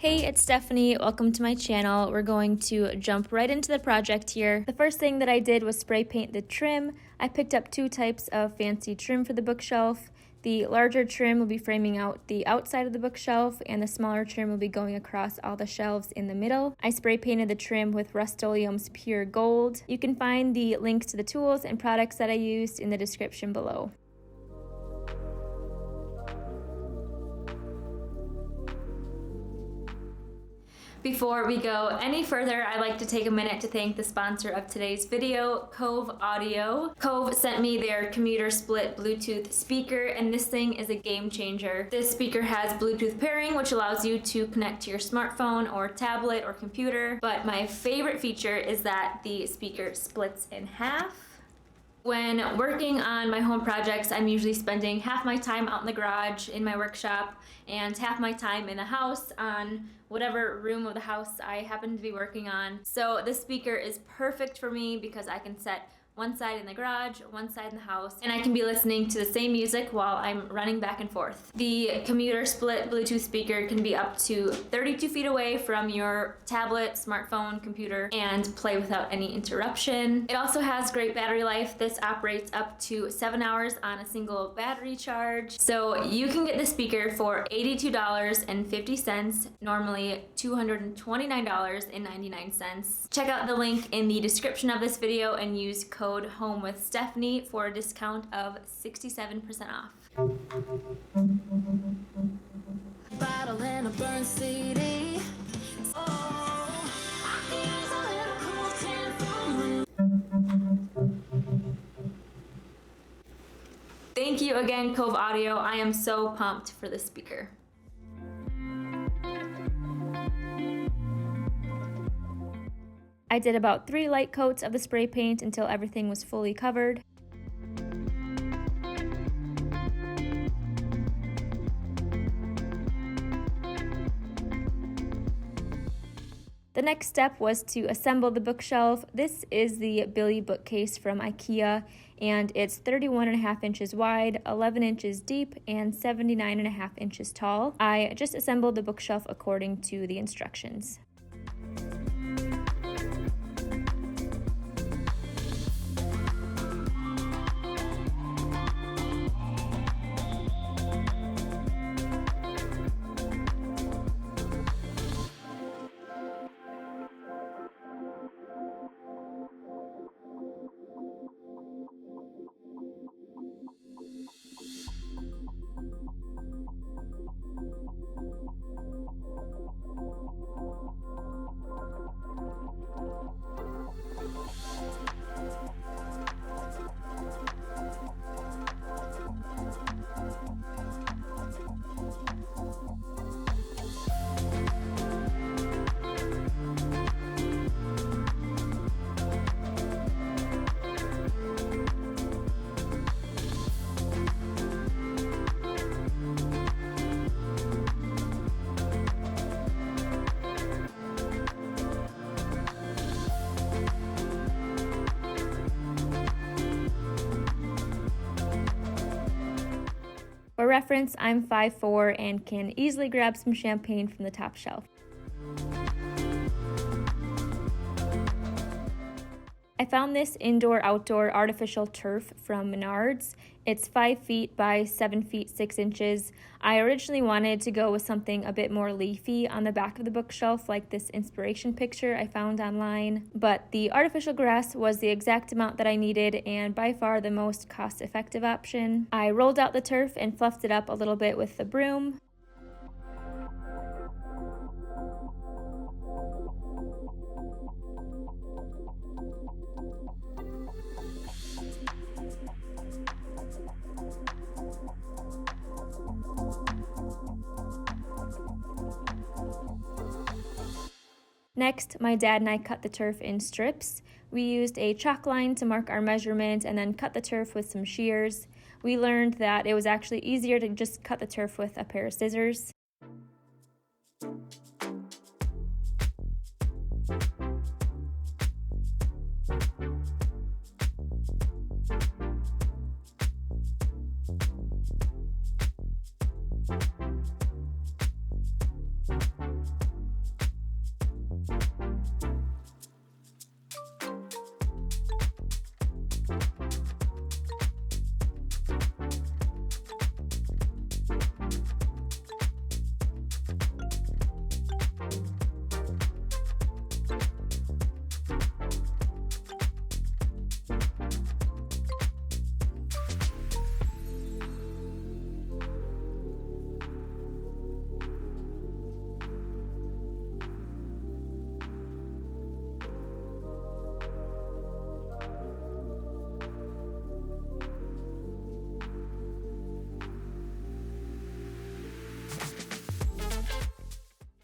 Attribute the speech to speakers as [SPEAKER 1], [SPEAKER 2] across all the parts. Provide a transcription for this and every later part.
[SPEAKER 1] Hey, it's Stephanie. Welcome to my channel. We're going to jump right into the project here. The first thing that I did was spray paint the trim. I picked up two types of fancy trim for the bookshelf. The larger trim will be framing out the outside of the bookshelf, and the smaller trim will be going across all the shelves in the middle. I spray painted the trim with Rust-Oleum's Pure Gold. You can find the links to the tools and products that I used in the description below. Before we go any further, I'd like to take a minute to thank the sponsor of today's video, Kove Audio. Kove sent me their Commuter split Bluetooth speaker, and this thing is a game changer. This speaker has Bluetooth pairing, which allows you to connect to your smartphone or tablet or computer, but my favorite feature is that the speaker splits in half. When working on my home projects, I'm usually spending half my time out in the garage in my workshop and half my time in the house on whatever room of the house I happen to be working on. So this speaker is perfect for me because I can set one side in the garage, one side in the house, and I can be listening to the same music while I'm running back and forth. The Commuter split Bluetooth speaker can be up to 32 feet away from your tablet, smartphone, computer, and play without any interruption. It also has great battery life. This operates up to 7 hours on a single battery charge. So you can get the speaker for $82.50, normally $229.99. Check out the link in the description of this video and use code HOMEWITHStephanie for a discount of 67% off. Bottle and a burnt CD. Thank you again, Kove Audio. I am so pumped for this speaker. I did about 3 light coats of the spray paint until everything was fully covered. The next step was to assemble the bookshelf. This is the Billy bookcase from IKEA, and it's 31.5 inches wide, 11 inches deep, and 79.5 inches tall. I just assembled the bookshelf according to the instructions. For reference, I'm 5'4" and can easily grab some champagne from the top shelf. I found this indoor-outdoor artificial turf from Menards. It's 5 feet by 7 feet 6 inches. I originally wanted to go with something a bit more leafy on the back of the bookshelf, like this inspiration picture I found online, but the artificial grass was the exact amount that I needed and by far the most cost-effective option. I rolled out the turf and fluffed it up a little bit with the broom. Next, my dad and I cut the turf in strips. We used a chalk line to mark our measurement and then cut the turf with some shears. We learned that it was actually easier to just cut the turf with a pair of scissors.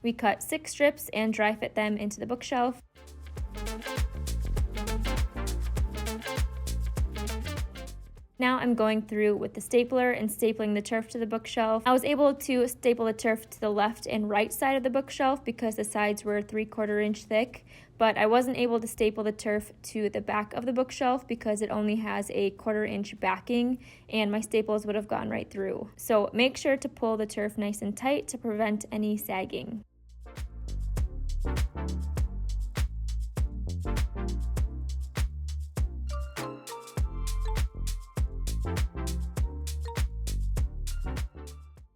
[SPEAKER 1] We cut 6 strips and dry fit them into the bookshelf. Now I'm going through with the stapler and stapling the turf to the bookshelf. I was able to staple the turf to the left and right side of the bookshelf because the sides were 3/4 inch thick, but I wasn't able to staple the turf to the back of the bookshelf because it only has a 1/4 inch backing and my staples would have gone right through. So make sure to pull the turf nice and tight to prevent any sagging.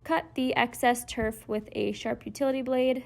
[SPEAKER 1] Cut the excess turf with a sharp utility blade.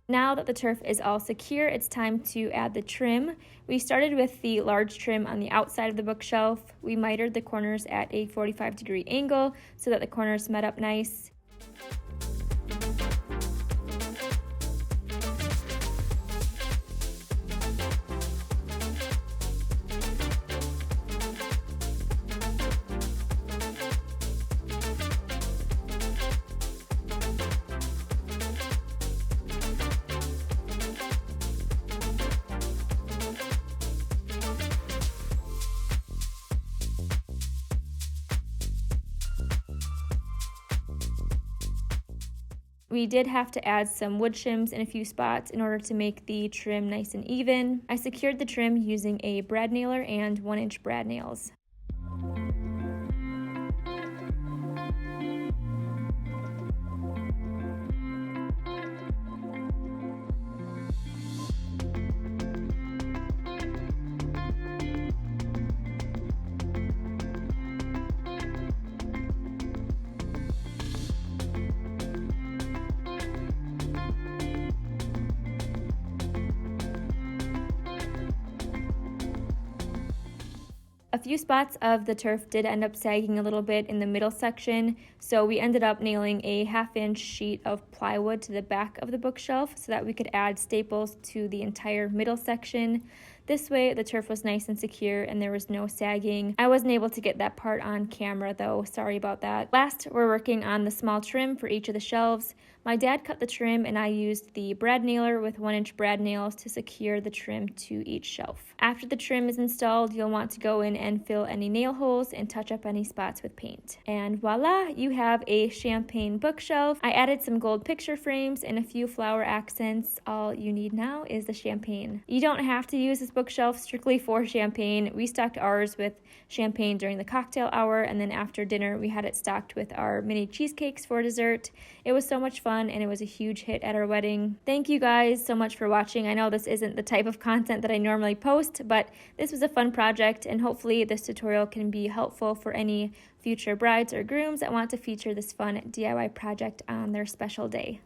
[SPEAKER 1] Now that the turf is all secure, it's time to add the trim. We started with the large trim on the outside of the bookshelf. We mitered the corners at a 45-degree angle so that the corners met up nice. We did have to add some wood shims in a few spots in order to make the trim nice and even. I secured the trim using a brad nailer and 1-inch brad nails. A few spots of the turf did end up sagging a little bit in the middle section, so we ended up nailing a 1/2-inch sheet of plywood to the back of the bookshelf so that we could add staples to the entire middle section. This way the turf was nice and secure and there was no sagging. I wasn't able to get that part on camera though, sorry about that. Last, we're working on the small trim for each of the shelves. My dad cut the trim and I used the brad nailer with 1-inch brad nails to secure the trim to each shelf. After the trim is installed, you'll want to go in and fill any nail holes and touch up any spots with paint. And voila, you have a champagne bookshelf. I added some gold picture frames and a few flower accents. All you need now is the champagne. You don't have to use this bookshelf strictly for champagne. We stocked ours with champagne during the cocktail hour, and then after dinner we had it stocked with our mini cheesecakes for dessert. It was so much fun and it was a huge hit at our wedding. Thank you guys so much for watching. I know this isn't the type of content that I normally post, but this was a fun project and hopefully this tutorial can be helpful for any future brides or grooms that want to feature this fun DIY project on their special day.